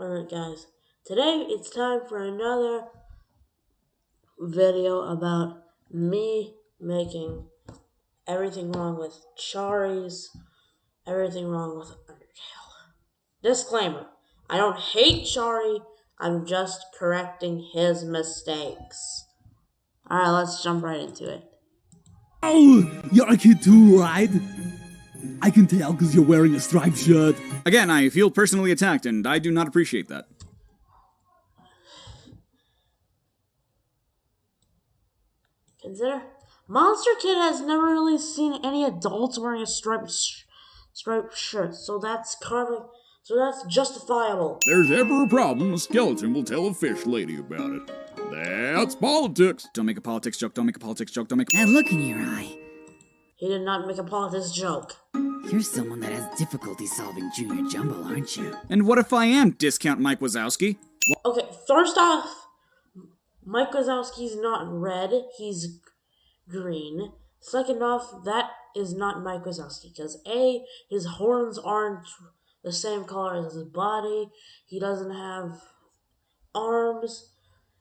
Alright guys, today it's time for another video about me making everything wrong with Charrie's, everything wrong with Undertale. Disclaimer, I don't hate Charriii, I'm just correcting his mistakes. Alright, let's jump right into it. Oh, you're a kid too, right? I can tell because you're wearing a striped shirt. Again, I feel personally attacked, and I do not appreciate that. Consider, Monster Kid has never really seen any adults wearing a striped shirt, so that's justifiable. If there's ever a problem, a skeleton will tell a fish lady about it. That's politics. Don't make a politics joke, don't make a politics joke, don't make That look in your eye. He did not make a politics joke. You're someone that has difficulty solving Junior Jumble, aren't you? And what if I am Discount Mike Wazowski? Okay, first off, Mike Wazowski's not red, he's green. Second off, that is not Mike Wazowski, because A, his horns aren't the same color as his body, he doesn't have arms,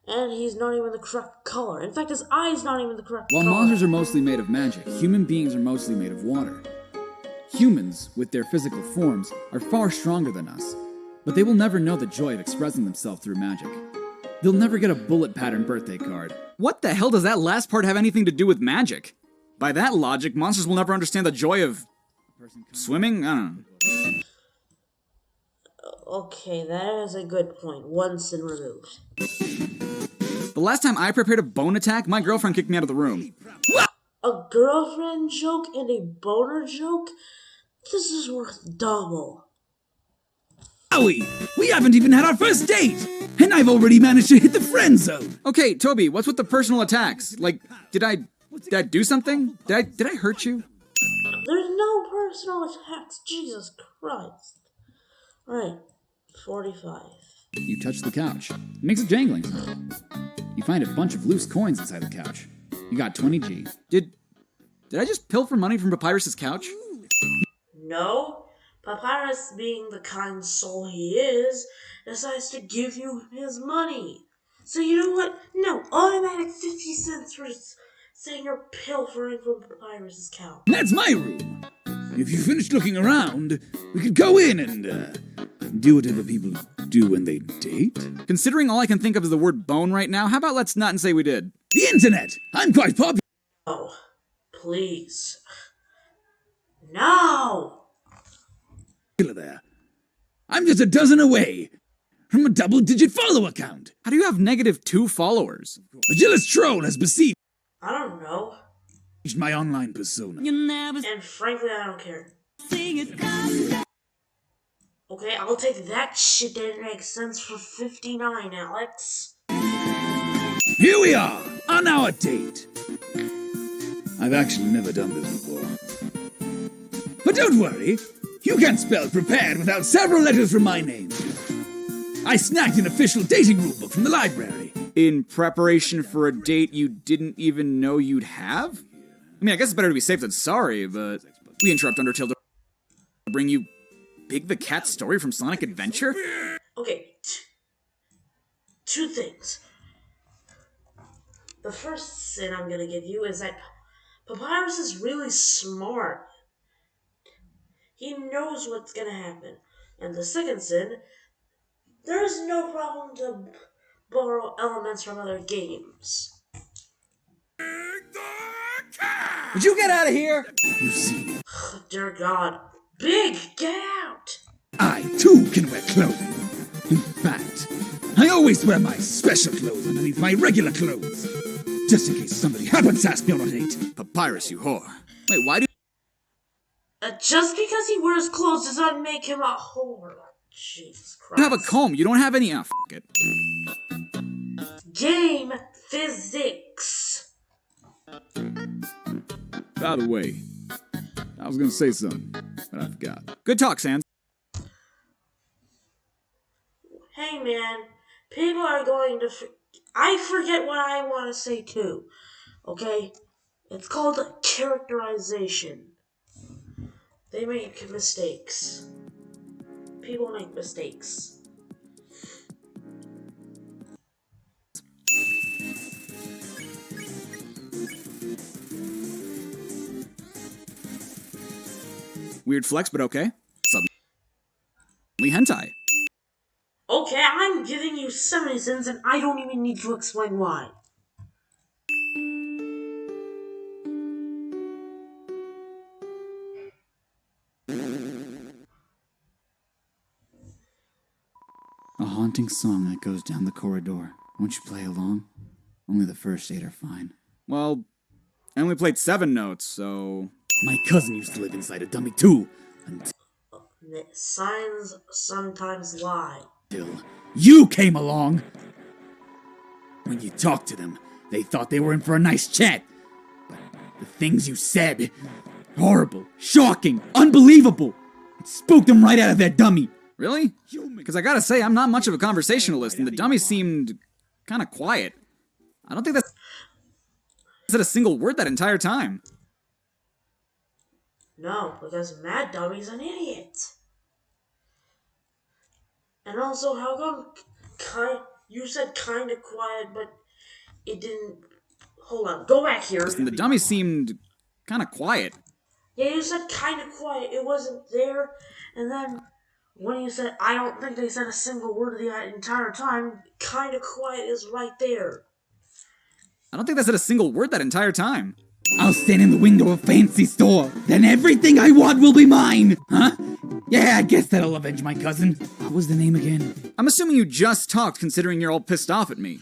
and he's not even the correct color. In fact, his eye's not even the correct While color. monsters are mostly made of magic, human beings are mostly made of water. Humans, with their physical forms, are far stronger than us, but they will never know the joy of expressing themselves through magic. They'll never get a bullet pattern birthday card. What the hell does that last part have anything to do with magic? By that logic, monsters will never understand the joy of swimming? I don't know. Okay, that is a good point. One sin removed. The last time I prepared a bone attack, my girlfriend kicked me out of the room. A girlfriend joke and a boner joke? This is worth double. Owie, we haven't even had our first date, and I've already managed to hit the friend zone. Okay, Toby, what's with the personal attacks? Like, did I do something? Did I hurt you? There's no personal attacks, Jesus Christ. Alright, 45. You touch the couch. It makes a jangling sound. You find a bunch of loose coins inside the couch. You got 20G. Did I just pilfer money from Papyrus's couch? No, Papyrus, being the kind soul he is, decides to give you his money. So you know what? No, automatic 50 cents for saying you're pilfering from Papyrus's couch. That's my room. If you finished looking around, we could go in and, do whatever people do when they date. Considering all I can think of is the word bone right now, how about let's not and say we did? The internet! I'm quite popular. Oh, please. No! There. I'm just a dozen away from a double-digit follower count. How do you have -2 followers? A jealous troll has besieged I don't know. my online persona. And frankly, I don't care. Okay, I'll take that shit that makes sense for 59, Alex. Here we are, on our date. I've actually never done this before. But don't worry, you can't spell prepared without several letters from my name. I snagged an official dating rulebook from the library. In preparation for a date you didn't even know you'd have? I mean, I guess it's better to be safe than sorry, but we interrupt Undertale to bring you Big the Cat story from Sonic Adventure? Okay, two things. The first sin I'm gonna give you is that Papyrus is really smart. He knows what's gonna happen. And the second sin, there is no problem to borrow elements from other games. Would you get out of here? You see, Dear God. Big, get out! I too can wear clothing. In fact, I always wear my special clothes underneath my regular clothes. Just in case somebody happens to ask me on a date. Papyrus, you whore. Wait, why do Just because he wears clothes does not make him a whore. Jesus Christ. you have a comb? You don't have any. F it. Game physics. By the way, I was gonna say something, but I forgot. Good talk, Sans. Hey man, people are going to. I forget what I want to say too. Okay? It's called characterization. They make mistakes. People make mistakes. Weird flex, but okay. Suddenly hentai. Okay, I'm giving you 70 cents and I don't even need to explain why. A haunting song that goes down the corridor. Won't you play along? Only the first 8 are fine. Well, I only played 7 notes, so... My cousin used to live inside a dummy too, Signs sometimes lie. until you came along. When you talked to them, they thought they were in for a nice chat. But the things you said, horrible, shocking, unbelievable. It spooked them right out of their dummy. Really? Because I gotta say, I'm not much of a conversationalist, and the dummy seemed kind of quiet. I don't think that's said a single word that entire time. No, because Mad Dummy's an idiot. And also, how come you said kind of quiet, but it didn't... Hold on, go back here. And the dummy seemed kind of quiet. Yeah, you said kind of quiet, it wasn't there, and then when you said, I don't think they said a single word the entire time, kind of quiet is right there. I don't think they said a single word that entire time. I'll stand in the window of a fancy store. Then everything I want will be mine. Huh? Yeah, I guess that'll avenge my cousin. What was the name again? I'm assuming you just talked considering you're all pissed off at me.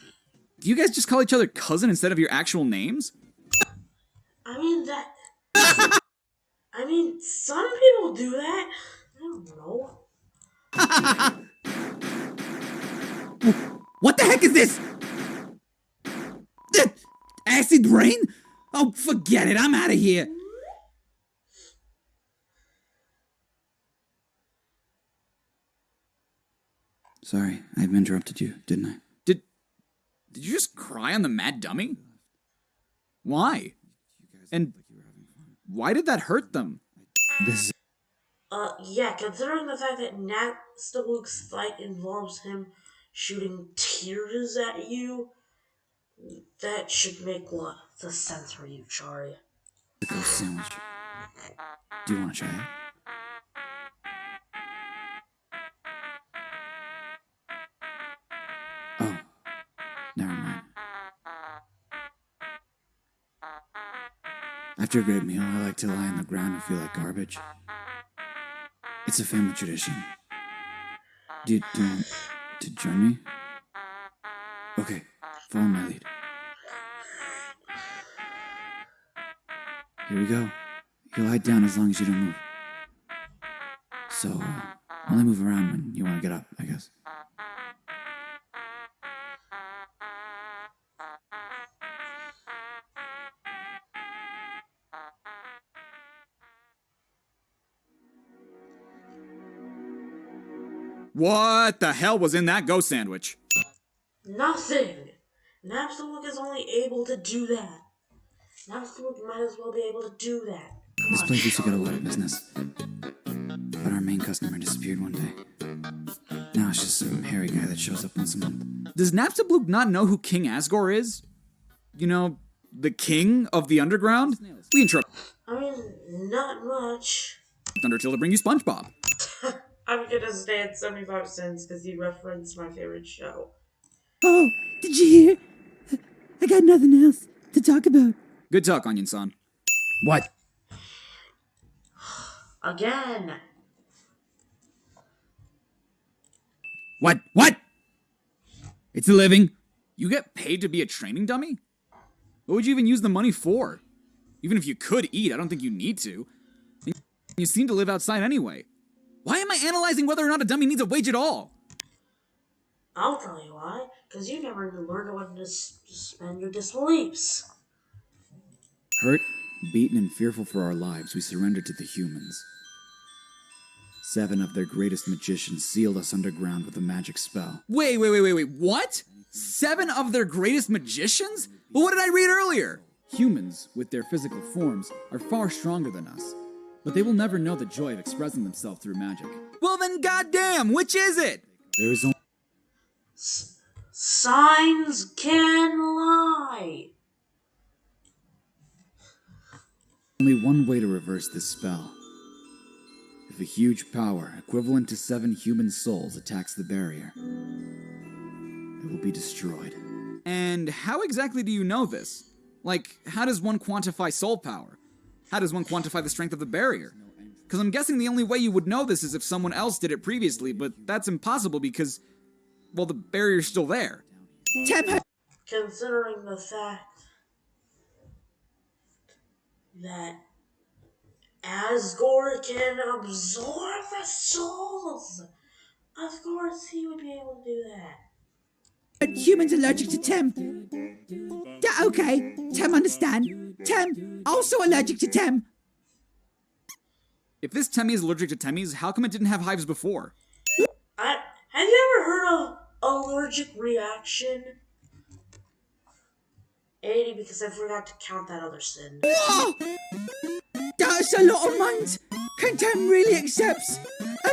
Do you guys just call each other cousin instead of your actual names? I mean, some people do that. I don't know. What the heck is this? Acid rain? Oh, forget it. I'm out of here. Sorry, I've interrupted you, didn't I? Did you just cry on the Mad Dummy? Why? And why did that hurt them? Yeah, considering the fact that Nastaluke's fight involves him shooting tears at you, that should make lots of sense for you, Charriii. The ghost sandwich. Do you want to try it? Oh, never mind. After a great meal, I like to lie on the ground and feel like garbage. It's a family tradition. Do you want to join me? Okay, follow my lead. Here we go. You lie down as long as you don't move. So, only move around when you want to get up, I guess. What the hell was in that ghost sandwich? Nothing! Nastaluke is only able to do that. Nastaluke might as well be able to do that. This place used to get a lot of business. But our main customer disappeared one day. Now it's just some hairy guy that shows up once a month. Does Napstablook not know who King Asgore is? You know, the king of the underground? We interrupt I mean, not much. Undertale to bring you SpongeBob. I'm gonna stay at 75 cents because you referenced my favorite show. Oh, did you hear? I got nothing else to talk about. Good talk, Onion-san. What? Again! What? It's a living. You get paid to be a training dummy? What would you even use the money for? Even if you could eat, I don't think you need to. And you seem to live outside anyway. Why am I analyzing whether or not a dummy needs a wage at all? I'll tell you why. Because you never learned when to suspend your disbeliefs. Hurt, beaten, and fearful for our lives, we surrendered to the humans. 7 of their greatest magicians sealed us underground with a magic spell. Wait, what? 7 of their greatest magicians? Well, what did I read earlier? Humans, with their physical forms, are far stronger than us. But they will never know the joy of expressing themselves through magic. Well then, goddamn, which is it? There is only... Signs can lie! only one way to reverse this spell. If a huge power, equivalent to 7 human souls, attacks the barrier, it will be destroyed. And how exactly do you know this? Like, how does one quantify soul power? How does one quantify the strength of the barrier? Because I'm guessing the only way you would know this is if someone else did it previously, but that's impossible because, well, the barrier's still there. Considering the fact that Asgore can absorb the souls, of course he would be able to do that. Humans allergic to Tem. Okay, Tem understand. Tem also allergic to Tem. If this Temmie is allergic to Temmies, how come it didn't have hives before? Have you ever heard of allergic reaction? 80, because I forgot to count that other sin. Whoa! That's a lot of months. Can Tem really accepts?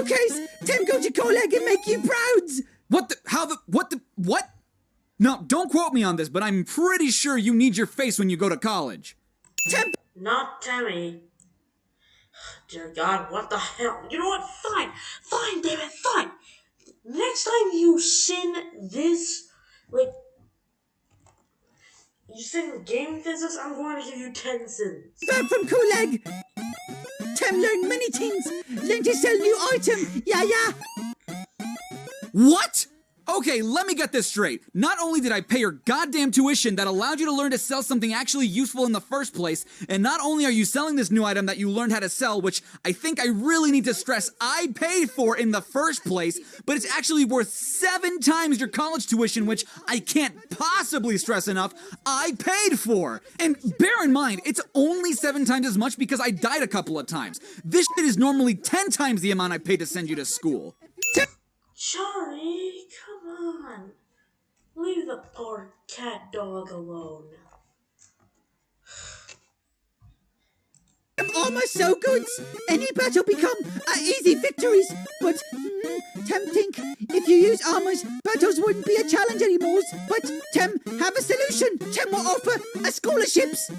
Okay, Tem go to college and make you proud. What? No, don't quote me on this, but I'm pretty sure you need your face when you go to college. Tem. Not Temmie. Dear God, what the hell? You know what? Fine, David, fine. Next time you sin this, like, you sin game physics, I'm going to give you 10 sins. Back from Kulag. Tem learned many things. Learned to sell new item. Yeah. What? Okay, let me get this straight. Not only did I pay your goddamn tuition that allowed you to learn to sell something actually useful in the first place, and not only are you selling this new item that you learned how to sell, which I think I really need to stress I paid for in the first place, but it's actually worth 7 times your college tuition, which I can't possibly stress enough, I paid for. And bear in mind, it's only 7 times as much because I died a couple of times. This shit is normally 10 times the amount I paid to send you to school. Charriii, come on. Leave the poor cat dog alone. Almost so good. Any battle become easy victories. But Tem think if you use armors, battles wouldn't be a challenge anymore. But Tem have a solution. Tem will offer scholarships.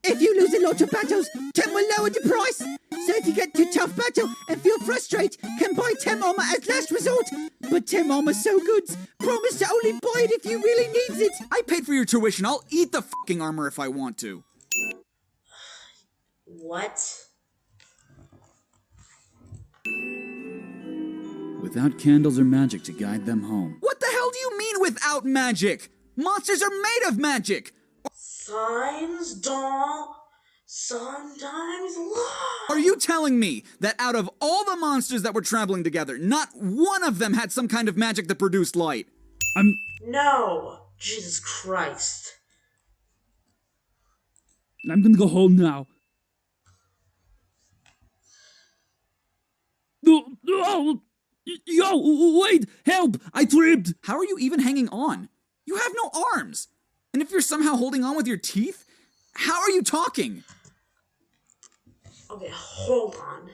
If you lose a lot of battles, Tem will lower the price. So if you get to tough battle and feel frustrated, can buy Tem armor as last resort. But Tem armor's so good. Promise to only buy it if you really needs it. I paid for your tuition. I'll eat the fucking armor if I want to. What? Without candles or magic to guide them home. What the hell do you mean without magic? Monsters are made of magic! Signs don't sometimes lie. Are you telling me that out of all the monsters that were traveling together, not one of them had some kind of magic that produced light? No. Jesus Christ. I'm gonna go home now. No, yo, wait, help, I tripped. How are you even hanging on? You have no arms. And if you're somehow holding on with your teeth, how are you talking? Okay, hold on.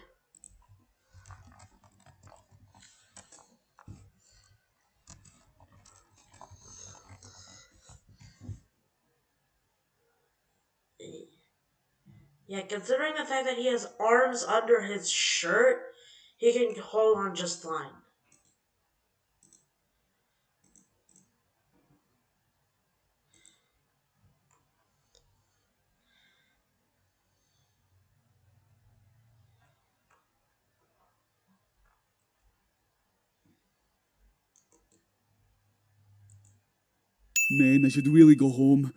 Yeah, considering the fact that he has arms under his shirt, he can hold on just fine. Man, I should really go home.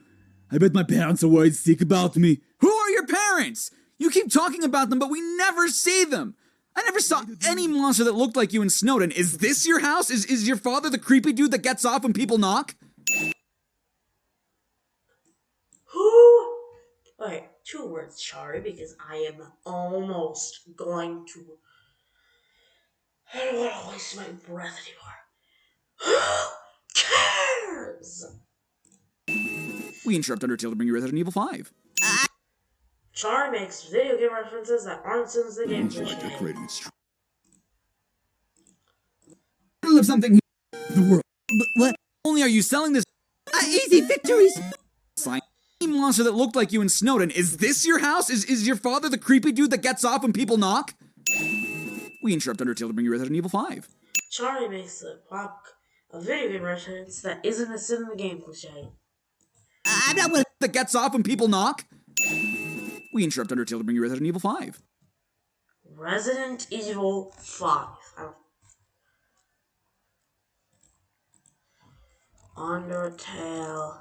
I bet my parents are worried sick about me. Who are your parents? You keep talking about them, but we never see them. I never saw any monster that looked like you in Snowden. Is this your house? Is your father the creepy dude that gets off when people knock? Who? Okay, 2 words, Charriii, because I am almost going to... I don't want to waste my breath anymore. Who cares? We interrupt Undertale to bring you Resident Evil 5. Charriii makes video game references that aren't sins in the game. Of something. The world. What? Only are you selling this Easy victories. sign monster that looked like you in Snowden. Is this your house? Is your father the creepy dude that gets off when people knock? We interrupt Undertale to bring you Resident Evil 5. Charriii makes a video game reference that isn't a sin in the game cliche. I'm not one That gets off when people knock. We interrupt Undertale to bring you Resident Evil 5. Resident Evil 5. Undertale.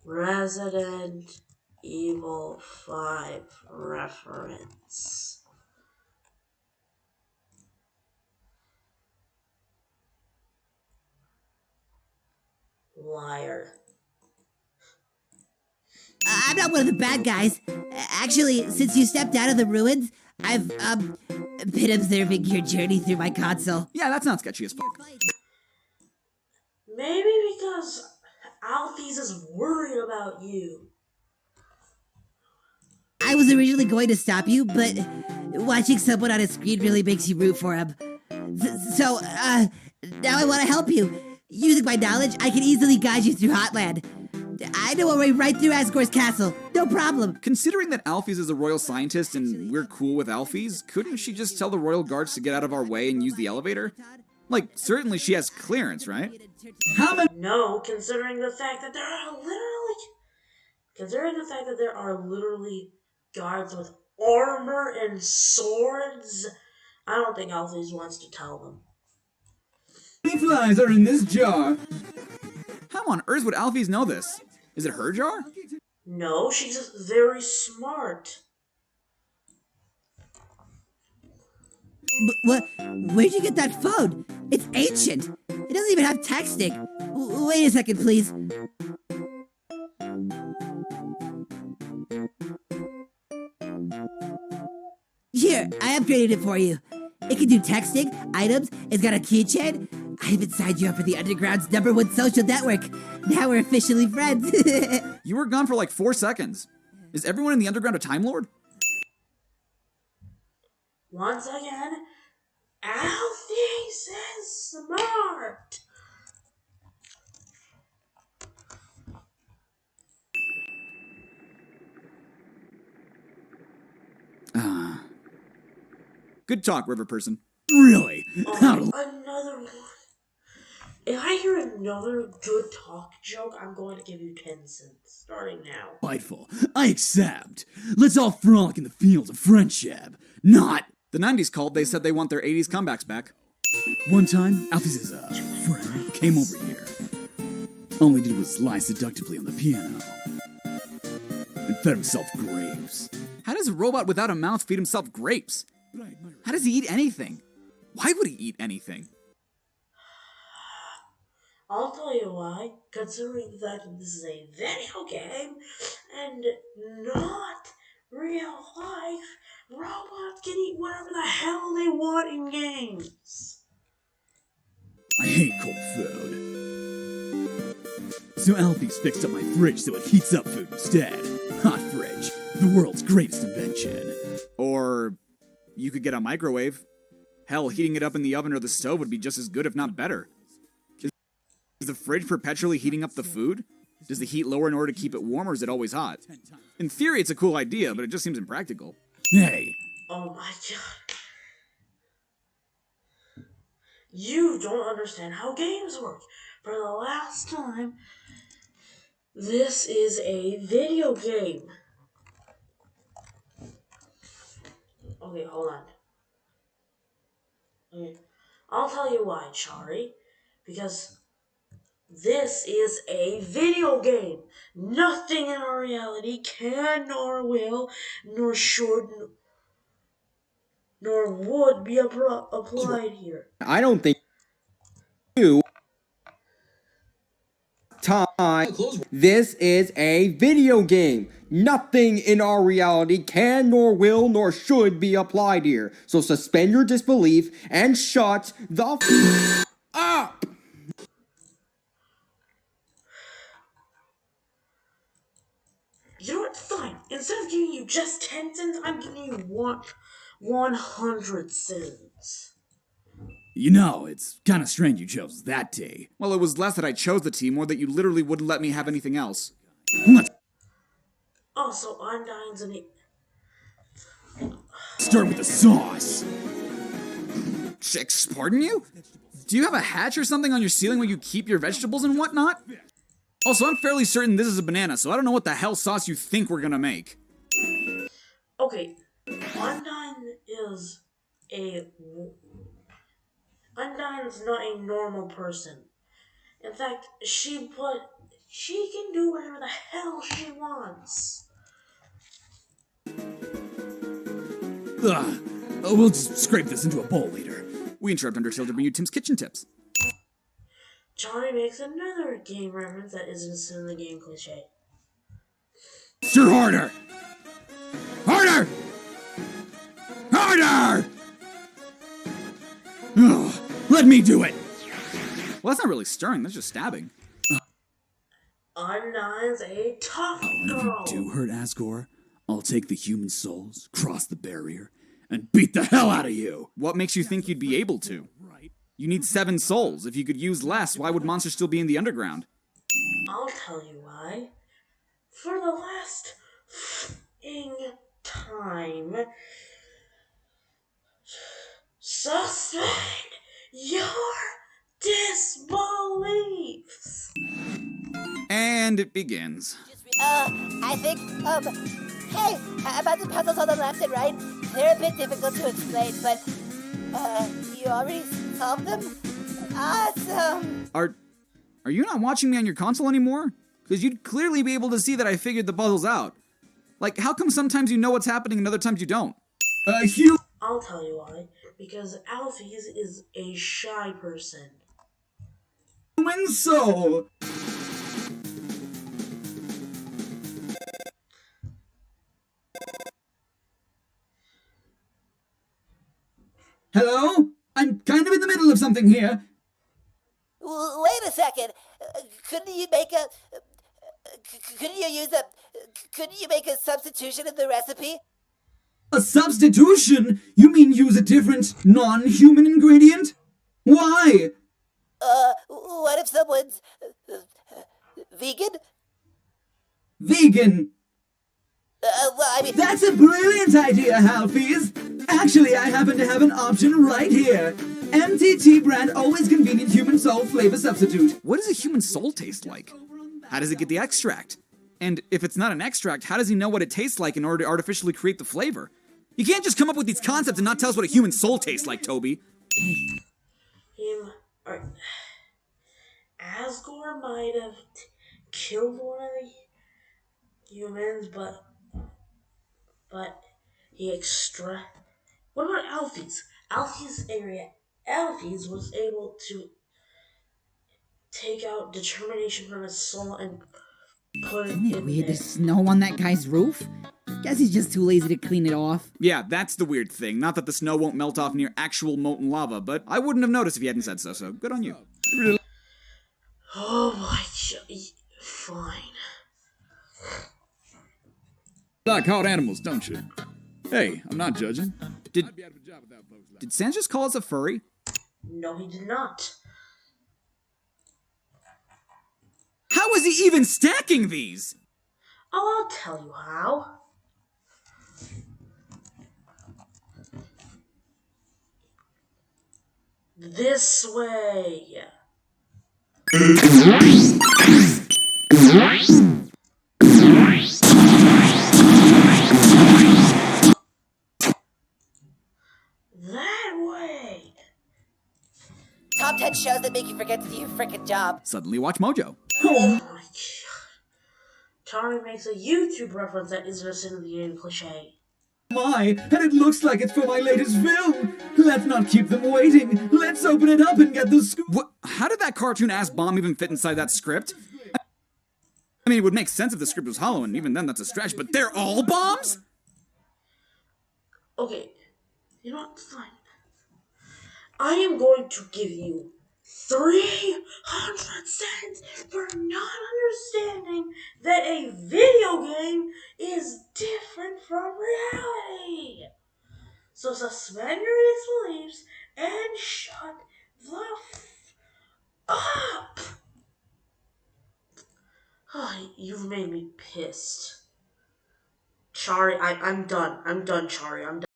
Resident Evil 5 reference. Liar. I'm not one of the bad guys. Actually, since you stepped out of the ruins, I've, been observing your journey through my console. Yeah, that sounds sketchy as fuck. Maybe because Alphys is worried about you. I was originally going to stop you, but watching someone on a screen really makes you root for him. So, now I want to help you. Using my knowledge, I can easily guide you through Hotland. I know a way right through Asgore's castle. No problem. Considering that Alphys is a royal scientist and we're cool with Alphys, couldn't she just tell the royal guards to get out of our way and use the elevator? Like, certainly she has clearance, right? How many? No, considering the fact that there are literally guards with armor and swords, I don't think Alphys wants to tell them. Flies are in this jar. How on earth would Alphys know this? Is it her jar? No, she's just very smart. What? Where'd you get that phone? It's ancient. It doesn't even have texting. Wait a second, please. Here, I upgraded it for you. It can do texting, items, it's got a keychain. I even signed you up for the Underground's #1 social network. Now we're officially friends. You were gone for like 4 seconds. Is everyone in the Underground a Time Lord? Once again, Alphys is smart. Good talk, river person. Really? Oh, another one. If I hear another good talk joke, I'm going to give you 10 cents. Starting now. Delightful. I accept. Let's all frolic in the fields of friendship. Not. The 90s called, they said they want their 80s comebacks back. One time, Alphys' friend came over here. All he did was lie seductively on the piano. And fed himself grapes. How does a robot without a mouth feed himself grapes? How does he eat anything? Why would he eat anything? I'll tell you why. Considering that this is a video game and not real life, robots can eat whatever the hell they want in games. I hate cold food. So Alphys fixed up my fridge so it heats up food instead. Hot fridge, the world's greatest invention. Or you could get a microwave. Hell, heating it up in the oven or the stove would be just as good, if not better. Is the fridge perpetually heating up the food? Does the heat lower in order to keep it warm, or is it always hot? In theory, it's a cool idea, but it just seems impractical. Hey, Oh my god. You don't understand how games work. For the last time, this is a video game. Okay, hold on. Okay. I'll tell you why, Charriii. Because this is a video game. Nothing in our reality can, nor will, nor should, nor would be applied here. I don't think you time. This is a video game. Nothing in our reality can, nor will, nor should be applied here. So suspend your disbelief and shut the up. You know what? Fine. Instead of giving you just 10 cents, I'm giving you 100 cents. you know, it's kind of strange you chose that tea. Well, it was less that I chose the tea, more that you literally wouldn't let me have anything else. Let's Also, Undyne's an... start with the sauce. Pardon you? Do you have a hatch or something on your ceiling where you keep your vegetables and whatnot? Also, I'm fairly certain this is a banana, so I don't know what the hell sauce you think we're gonna make. Okay, Undyne is Undyne's not a normal person. In fact, she can do whatever the hell she wants. Ugh. We'll just scrape this into a bowl later. We interrupt Undertale to bring you Tim's kitchen tips. Charriii makes another game reference that isn't in the game cliche. Sir, harder! Harder! Harder! Ugh, let me do it! Well, that's not really stirring, that's just stabbing. Undyne's a tough And if girl. you do hurt Asgore, I'll take the human souls, cross the barrier, and beat the hell out of you! What makes you think you'd be able to? You need 7 souls. If you could use less, why would monsters still be in the underground? I'll tell you why. For the last f***ing time, suspend your disbeliefs. And it begins. I think, hey, about the puzzles on the left and right, they're a bit difficult to explain, but, you already solved them? Awesome! Are you not watching me on your console anymore? Because you'd clearly be able to see that I figured the puzzles out. Like, how come sometimes you know what's happening and other times you don't? I'll tell you why. Because Alphys is a shy person. Human soul! Hello? I'm kind of in the middle of something here. Wait a second. Couldn't you make a... Couldn't you make a substitution in the recipe? A substitution? You mean use a different, non-human ingredient? Why? What if someone's... vegan? Vegan. Well, I mean... That's a brilliant idea, Halfies! Actually, I happen to have an option right here. MTT brand always convenient human soul flavor substitute. What does a human soul taste like? How does it get the extract? And if it's not an extract, how does he know what it tastes like in order to artificially create the flavor? You can't just come up with these concepts and not tell us what a human soul tastes like, Toby. Asgore might have killed one of the humans, but he What about Alphys? Alphys was able to take out determination from his soul and put it Isn't it in weird there. there's snow on that guy's roof? Guess he's just too lazy to clean it off. Yeah, that's the weird thing. Not that the snow won't melt off near actual molten lava, but I wouldn't have noticed if you hadn't said so, so good on you. Oh my, fine. Like hot animals, don't you? Hey, I'm not judging. Did I'd be out of a job without folks like did Sans just call us a furry? No, he did not. How is he even stacking these? Oh, I'll tell you how. This way. That way. Top 10 shows that make you forget to do your frickin' job. Suddenly watch Mojo. Oh my god. Charriii makes a YouTube reference that isn't in the game cliche. My, and it looks like it's for my latest film. Let's not keep them waiting. Let's open it up and get the scoop. What? How did that cartoon-ass bomb even fit inside that script? I mean, it would make sense if the script was hollow, and even then that's a stretch, but they're all bombs? Okay, you know what? Fine. I am going to give you 300 cents for not understanding that a video game is different from reality. So suspend your disbeliefs and shut the up. Oh, you've made me pissed. Charriii, I'm done. I'm done, Charriii. I'm done.